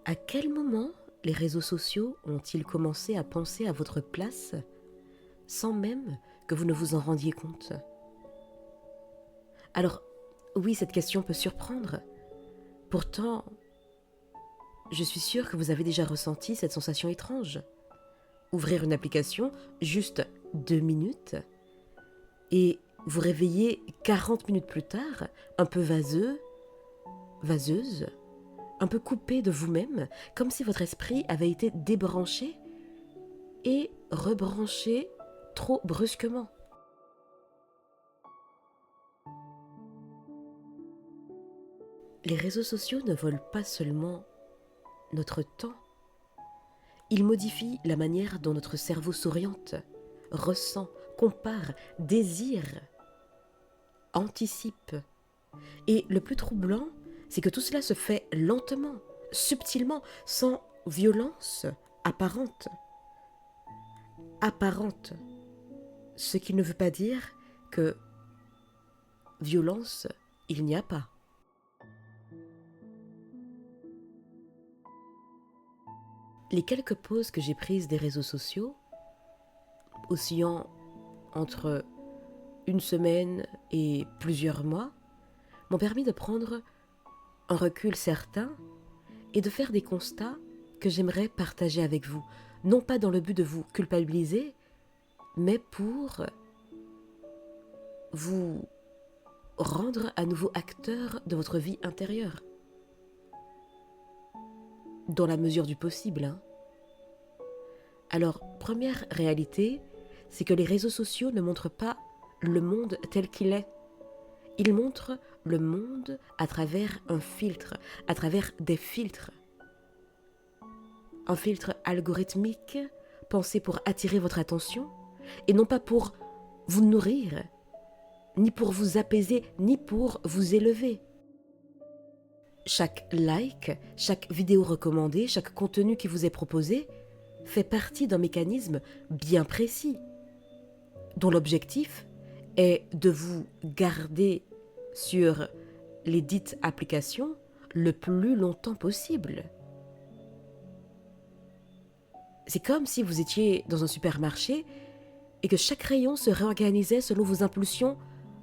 À quel moment les réseaux sociaux ont-ils commencé à penser à votre place sans même que vous ne vous en rendiez compte? Alors, oui, cette question peut surprendre. Pourtant, je suis sûre que vous avez déjà ressenti cette sensation étrange. Ouvrir une application, juste 2 minutes, et vous réveiller 40 minutes plus tard, un peu vaseuse, un peu coupé de vous-même, comme si votre esprit avait été débranché et rebranché trop brusquement. Les réseaux sociaux ne volent pas seulement notre temps, ils modifient la manière dont notre cerveau s'oriente, ressent, compare, désire, anticipe. Et le plus troublant, c'est que tout cela se fait lentement, subtilement, sans violence apparente. Apparente, ce qui ne veut pas dire que violence, il n'y a pas. Les quelques pauses que j'ai prises des réseaux sociaux, oscillant entre une semaine et plusieurs mois, m'ont permis de prendre un recul certain et de faire des constats que j'aimerais partager avec vous, non pas dans le but de vous culpabiliser, mais pour vous rendre à nouveau acteur de votre vie intérieure, dans la mesure du possible, hein. Alors, première réalité, c'est que les réseaux sociaux ne montrent pas le monde tel qu'il est. Ils montrent le monde à travers un filtre, à travers des filtres. Un filtre algorithmique pensé pour attirer votre attention et non pas pour vous nourrir, ni pour vous apaiser, ni pour vous élever. Chaque like, chaque vidéo recommandée, chaque contenu qui vous est proposé fait partie d'un mécanisme bien précis, dont l'objectif est de vous garder sur les dites applications le plus longtemps possible. C'est comme si vous étiez dans un supermarché et que chaque rayon se réorganisait selon vos impulsions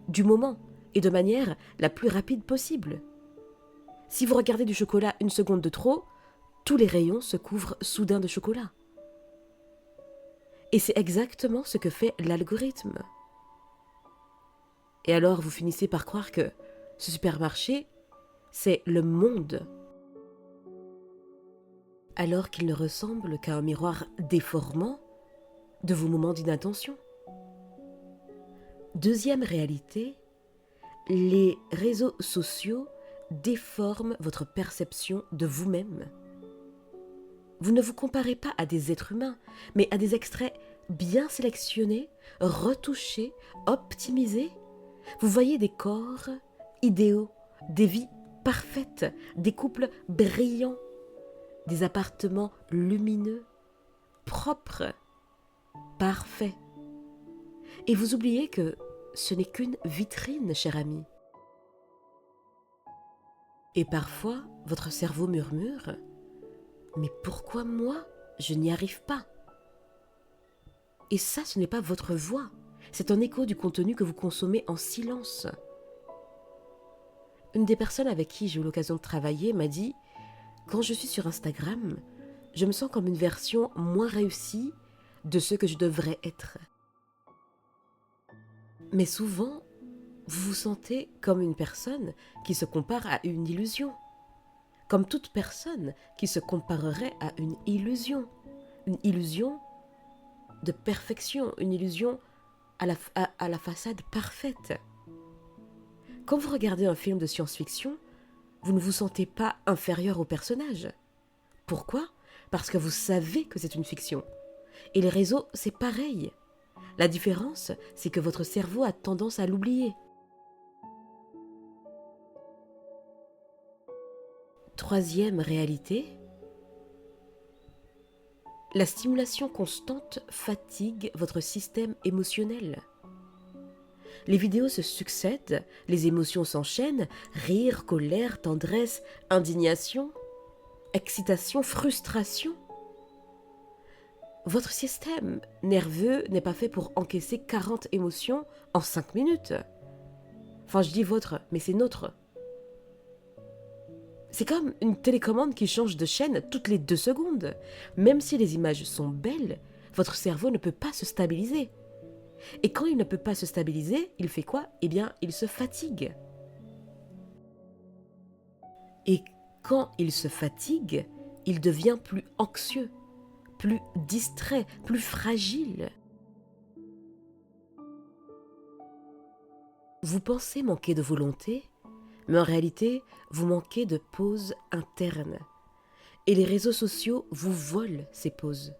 du moment et de manière la plus rapide possible. Si vous regardez du chocolat une seconde de trop, tous les rayons se couvrent soudain de chocolat. Et c'est exactement ce que fait l'algorithme. Et alors vous finissez par croire que ce supermarché, c'est le monde, alors qu'il ne ressemble qu'à un miroir déformant de vos moments d'inattention. Deuxième réalité, les réseaux sociaux déforment votre perception de vous-même. Vous ne vous comparez pas à des êtres humains, mais à des extraits bien sélectionnés, retouchés, optimisés. Vous voyez des corps idéaux, des vies parfaites, des couples brillants, des appartements lumineux, propres, parfaits. Et vous oubliez que ce n'est qu'une vitrine, cher ami. Et parfois, votre cerveau murmure « Mais pourquoi moi, je n'y arrive pas ?» Et ça, ce n'est pas votre voix, c'est un écho du contenu que vous consommez en silence. Une des personnes avec qui j'ai eu l'occasion de travailler m'a dit « Quand je suis sur Instagram, je me sens comme une version moins réussie de ce que je devrais être. » Mais souvent, vous vous sentez comme une personne qui se compare à une illusion. Comme toute personne qui se comparerait à une illusion de perfection, une illusion à la façade parfaite. Quand vous regardez un film de science-fiction, vous ne vous sentez pas inférieur au personnage. Pourquoi ? Parce que vous savez que c'est une fiction. Et les réseaux, c'est pareil. La différence, c'est que votre cerveau a tendance à l'oublier. Troisième réalité, la stimulation constante fatigue votre système émotionnel. Les vidéos se succèdent, les émotions s'enchaînent, rire, colère, tendresse, indignation. excitation, frustration. Votre système nerveux n'est pas fait pour encaisser 40 émotions en 5 minutes. Enfin, je dis votre, mais c'est notre. C'est comme une télécommande qui change de chaîne toutes les 2 secondes. Même si les images sont belles, votre cerveau ne peut pas se stabiliser. Et quand il ne peut pas se stabiliser, il fait quoi? Eh bien, il se fatigue. Et quand il se fatigue, il devient plus anxieux, plus distrait, plus fragile. Vous pensez manquer de volonté, mais en réalité, vous manquez de pauses internes. Et les réseaux sociaux vous volent ces pauses.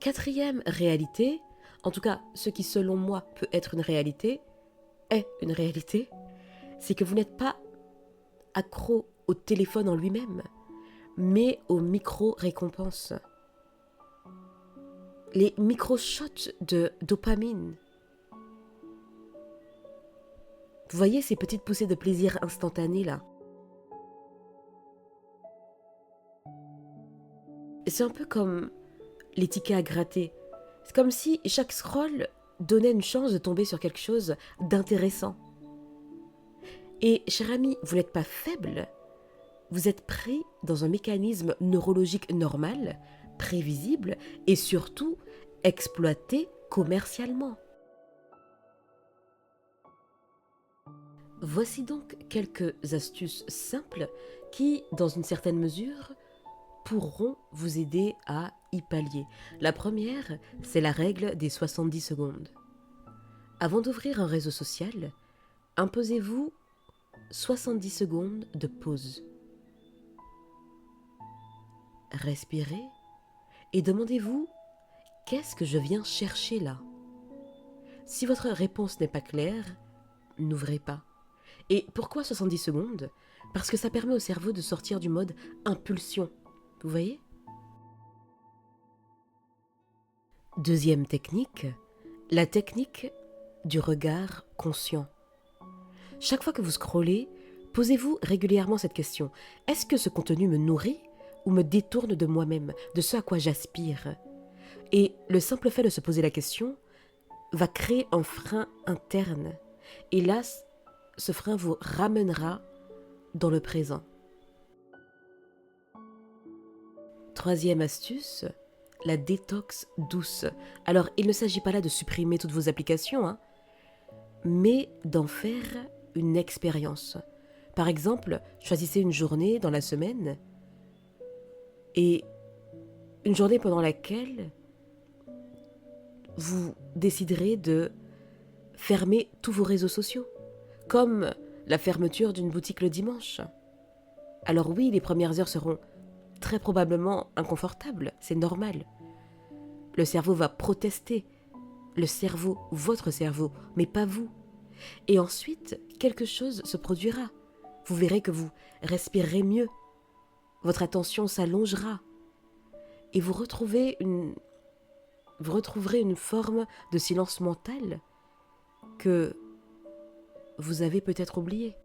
Quatrième réalité, en tout cas ce qui selon moi peut être une réalité, est une réalité, c'est que vous n'êtes pas accro au téléphone en lui-même, mais aux micro-récompenses. Les micro-shots de dopamine. Vous voyez ces petites poussées de plaisir instantané là? C'est un peu comme les tickets à gratter. C'est comme si chaque scroll donnait une chance de tomber sur quelque chose d'intéressant. Et cher ami, vous n'êtes pas faible, vous êtes pris dans un mécanisme neurologique normal, prévisible et surtout exploité commercialement. Voici donc quelques astuces simples qui, dans une certaine mesure, pourront vous aider à y pallier. La première, c'est la règle des 70 secondes. Avant d'ouvrir un réseau social, imposez-vous 70 secondes de pause. Respirez et demandez-vous « Qu'est-ce que je viens chercher là ?» Si votre réponse n'est pas claire, n'ouvrez pas. Et pourquoi 70 secondes? Parce que ça permet au cerveau de sortir du mode impulsion. Vous voyez? Deuxième technique, la technique du regard conscient. Chaque fois que vous scrollez, posez-vous régulièrement cette question. Est-ce que ce contenu me nourrit ou me détourne de moi-même, de ce à quoi j'aspire? Et le simple fait de se poser la question va créer un frein interne. Et là, ce frein vous ramènera dans le présent. Troisième astuce, la détox douce. Alors, il ne s'agit pas là de supprimer toutes vos applications, mais d'en faire une expérience. Par exemple, choisissez une journée dans la semaine et une journée pendant laquelle vous déciderez de fermer tous vos réseaux sociaux, comme la fermeture d'une boutique le dimanche. Alors oui, les premières heures seront très probablement inconfortables, c'est normal. Le cerveau va protester. Le cerveau, votre cerveau, mais pas vous. Et ensuite, quelque chose se produira. Vous verrez que vous respirerez mieux. Votre attention s'allongera. Et vous retrouverez une forme de silence mental que vous avez peut-être oublié.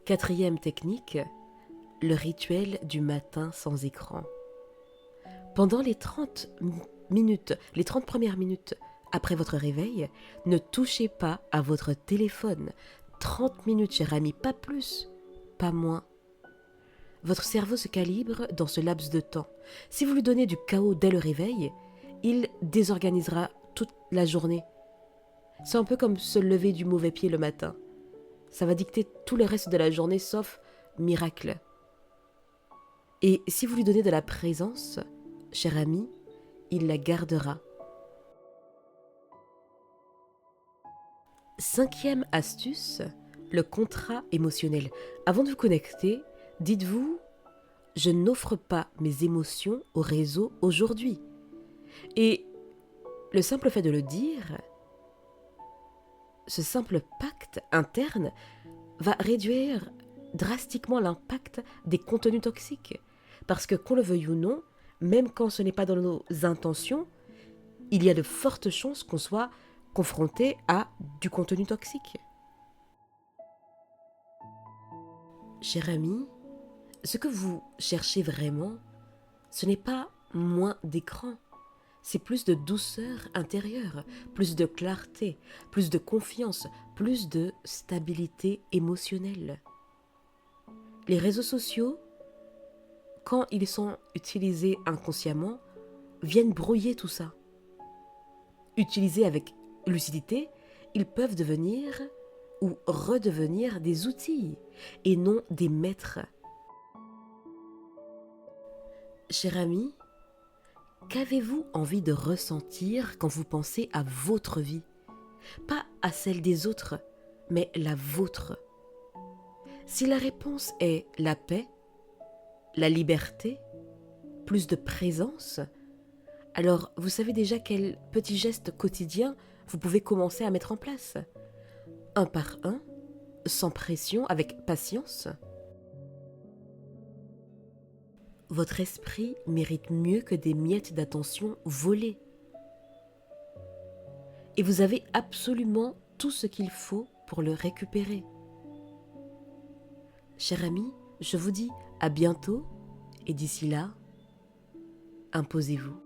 Quatrième technique, le rituel du matin sans écran. Pendant les 30 premières minutes après votre réveil, ne touchez pas à votre téléphone. 30 minutes, cher ami, pas plus, pas moins. Votre cerveau se calibre dans ce laps de temps. Si vous lui donnez du chaos dès le réveil, il désorganisera toute la journée. C'est un peu comme se lever du mauvais pied le matin. Ça va dicter tout le reste de la journée sauf miracle. Et si vous lui donnez de la présence, cher ami, il la gardera. Cinquième astuce, le contrat émotionnel. Avant de vous connecter, dites-vous « Je n'offre pas mes émotions au réseau aujourd'hui ». Et le simple fait de le dire, ce simple pacte interne va réduire drastiquement l'impact des contenus toxiques. Parce que qu'on le veuille ou non, même quand ce n'est pas dans nos intentions, il y a de fortes chances qu'on soit confronté à du contenu toxique. Cher ami, ce que vous cherchez vraiment, ce n'est pas moins d'écran, c'est plus de douceur intérieure, plus de clarté, plus de confiance, plus de stabilité émotionnelle. Les réseaux sociaux, quand ils sont utilisés inconsciemment, viennent brouiller tout ça. Utilisés avec lucidité, ils peuvent devenir ou redevenir des outils et non des maîtres. Cher ami, qu'avez-vous envie de ressentir quand vous pensez à votre vie? Pas à celle des autres, mais la vôtre. Si la réponse est la paix, la liberté, plus de présence, alors vous savez déjà quels petits gestes quotidiens vous pouvez commencer à mettre en place. Un par un, sans pression, avec patience. Votre esprit mérite mieux que des miettes d'attention volées. Et vous avez absolument tout ce qu'il faut pour le récupérer. Cher ami, je vous dis à bientôt et d'ici là, imposez-vous.